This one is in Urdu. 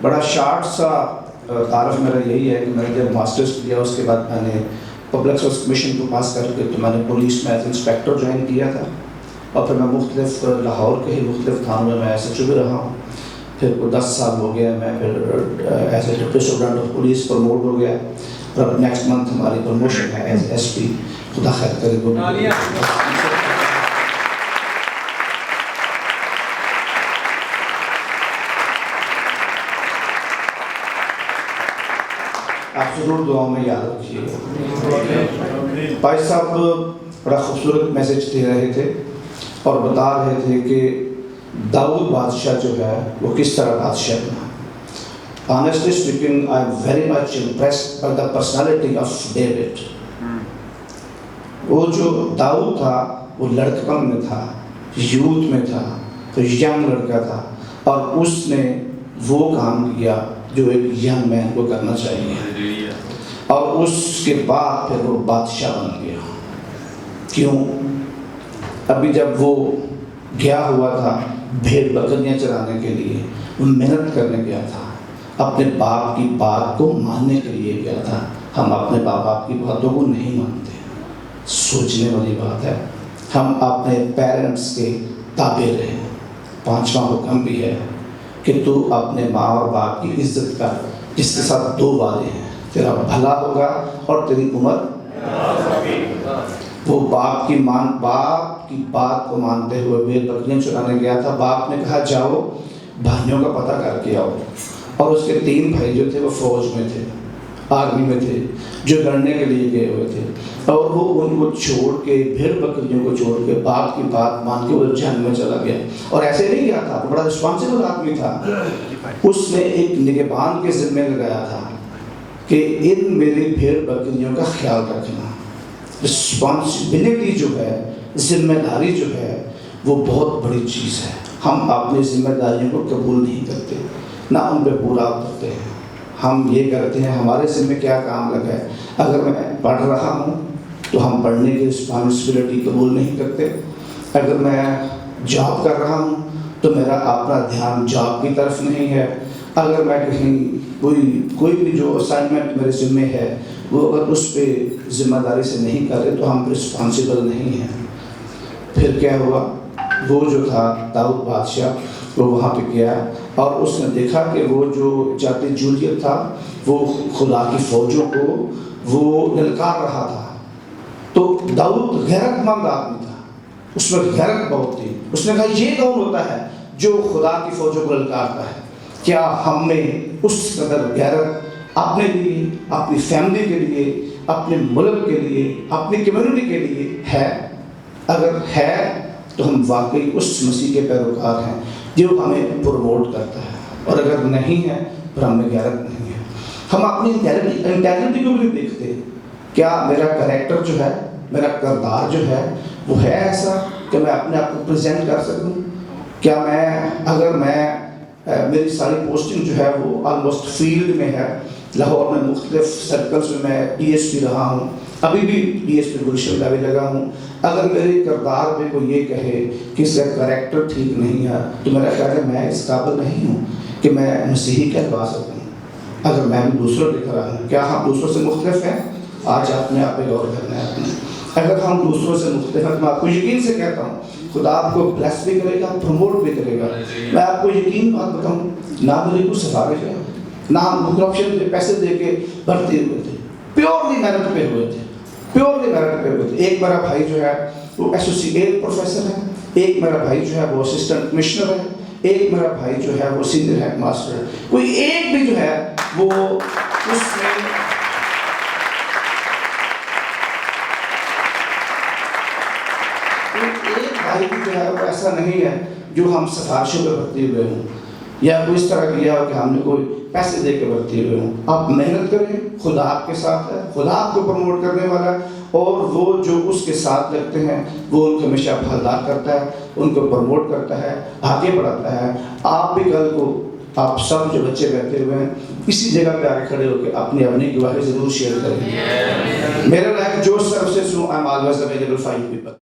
بڑا شارٹ سا تعارف میرا یہی ہے کہ میں نے جب ماسٹرز کیا اس کے بعد میں نے پبلک سروس کمیشن کو پاس کر کے تو میں نے پولیس میں ایز انسپیکٹر جوائن کیا تھا، اور پھر میں مختلف لاہور کے ہی مختلف تھانوں میں ایس ایچ او بھی رہا ہوں. پھر 10 سال ہو گیا میں پھر as a deputy superintendent of police promote ہو گیا، اور اب نیکسٹ منتھ ہماری پروموشن ہے ایز ایس پی. خدا خیر کرے گا. آپ ضرور دعاؤں میں یاد رکھیے گا. بھائی صاحب بڑا خوبصورت میسج دے رہے تھے اور بتا رہے تھے کہ داؤد بادشاہ جو ہے وہ کس طرح بادشاہ بنا. Honestly speaking, I am very much impressed by the personality of David. وہ جو داؤد تھا وہ لڑکپن میں تھا، یوتھ میں تھا، تو ینگ لڑکا تھا، اور اس نے وہ کام کیا جو ایک ینگ مین کو کرنا چاہیے، اور اس کے بعد پھر وہ بادشاہ بن گیا. کیوں؟ ابھی جب وہ گیا ہوا تھا بھیڑ بکریاں چرانے کے لیے، وہ محنت کرنے گیا تھا، اپنے باپ کی بات کو ماننے کے لیے گیا تھا. ہم اپنے باپ کی باتوں کو نہیں مانتے. سوچنے والی بات ہے. ہم اپنے پیرنٹس کے تابع رہیں. 5واں حکم بھی ہے کہ تو اپنے ماں اور باپ کی عزت کر، جس کے ساتھ 2 وعدے ہیں، تیرا بھلا ہوگا اور تیری عمر. وہ باپ کی بات کو مانتے ہوئے بھیڑ بکریاں چرانے گیا تھا. باپ نے کہا جاؤ بھائیوں کا پتہ کر کے آؤ، اور اس کے 3 بھائی جو تھے وہ فوج میں تھے، آرمی میں تھے، جو لڑنے کے لیے گئے ہوئے تھے، اور وہ ان کو چھوڑ کے بھیڑ بکریوں کو چھوڑ کے باپ کی بات مان کے وہ جنگ میں چلا گیا. اور ایسے نہیں گیا تھا، بڑا رسپانسبل آدمی تھا. اس نے ایک نگہبان کے ذمہ لگایا تھا کہ ان میری بھیڑ بکریوں کا خیال رکھنا. رسپانسبلٹی جو ہے، ذمہ داری جو ہے، وہ بہت بڑی چیز ہے. ہم اپنی ذمہ داریوں کو قبول نہیں کرتے، نہ ان پہ پورا کرتے ہیں. ہم یہ کرتے ہیں ہمارے ذمہ کیا کام لگا ہے. اگر میں پڑھ رہا ہوں تو ہم پڑھنے کی رسپانسبلٹی قبول نہیں کرتے. اگر میں جاب کر رہا ہوں تو میرا اپنا دھیان جاب کی طرف نہیں ہے. اگر میں کہیں کوئی بھی جو اسائنمنٹ میرے ذمہ ہے وہ اگر اس پہ ذمہ داری سے نہیں کرے تو ہم رسپانسبل نہیں ہیں. پھر کیا ہوا؟ وہ جو تھا داؤد بادشاہ، وہ وہاں پہ گیا اور اس نے دیکھا کہ وہ جو جاتی جولیت تھا وہ خدا کی فوجوں کو وہ للکار رہا تھا. تو داؤد غیرت مند آدمی تھا، اس میں غیرت بہت تھی. اس نے کہا یہ کون ہوتا ہے جو خدا کی فوجوں کو للکارتا ہے؟ کیا ہم میں اس قدر غیرت اپنے لیے، اپنی فیملی کے لیے، اپنے ملک کے لیے، اپنی کمیونٹی کے لیے ہے؟ اگر ہے تو ہم واقعی اس مسیح کے پیروکار ہیں جو ہمیں پروموٹ کرتا ہے، اور اگر نہیں ہے پھر ہم میں غیرت نہیں ہے. ہم اپنی انٹیگریٹی کو بھی دیکھتے. کیا میرا کریکٹر جو ہے، میرا کردار جو ہے وہ ہے ایسا کہ میں اپنے آپ کو پریزنٹ کر سکوں؟ کیا میری ساری پوسٹنگ جو ہے وہ آلموسٹ فیلڈ میں ہے. لاہور میں مختلف سرکلز میں ڈی ایس پی رہا ہوں، ابھی بھی ڈی ایس پی گلشن میں بھی لگا ہوں. اگر میرے کردار میں کوئی یہ کہے کہ اس کا کریکٹر ٹھیک نہیں ہے تو میرا خیال ہے میں اس قابل نہیں ہوں کہ میں مسیحی کہلوا سکوں. اگر میں بھی دوسروں کی طرح ہوں، کیا ہم دوسروں سے مختلف ہیں؟ آج اپنے آپ پہ غور کرنا ہے اپنے. اگر ہم دوسروں سے مختلف ہیں، میں آپ کو یقین سے کہتا ہوں خدا آپ کو بلیس بھی کرے گا، پروموٹ بھی کرے گا. میں آپ کو یقین بات بتاؤں، نہ میری کوئی سفارش ہے، نہ ہم کرپشن پہ پیسے دے کے بھرتے ہوئے تھے. پیورلی میرٹ پہ ہوئے تھے، پیورلی میرٹ پہ ہوئے تھے. ایک میرا بھائی جو ہے وہ ایسوسیٹ پروفیسر ہے، ایک میرا بھائی جو ہے وہ اسسٹنٹ کمشنر ہے، ایک میرا بھائی جو ہے وہ سینئر ہیڈ ماسٹر ہے. کوئی ایک بھی جو ہے وہ اس میں ایک بھائی بھی جو ہے وہ ایسا نہیں ہے جو ہم سفارشوں پہ بھرتے ہوئے ہوں یا کوئی اس طرح کیا ہو کہ ہم نے کوئی پیسے دے کے بھرتے ہوئے ہوں. آپ محنت کریں، خدا آپ کے ساتھ ہے، خدا آپ کو پروموٹ کرنے والا ہے، اور وہ جو اس کے ساتھ لگتے ہیں وہ ان کو ہمیشہ پھلدار کرتا ہے، ان کو پروموٹ کرتا ہے، آگے بڑھاتا ہے. آپ بھی کل کو آپ سب جو بچے بیٹھے ہوئے ہیں اسی جگہ پہ آگے کھڑے ہو کے اپنی گواہی ضرور شیئر کریں. میرا لائک جو سروسز ہوں، I am always available for you people.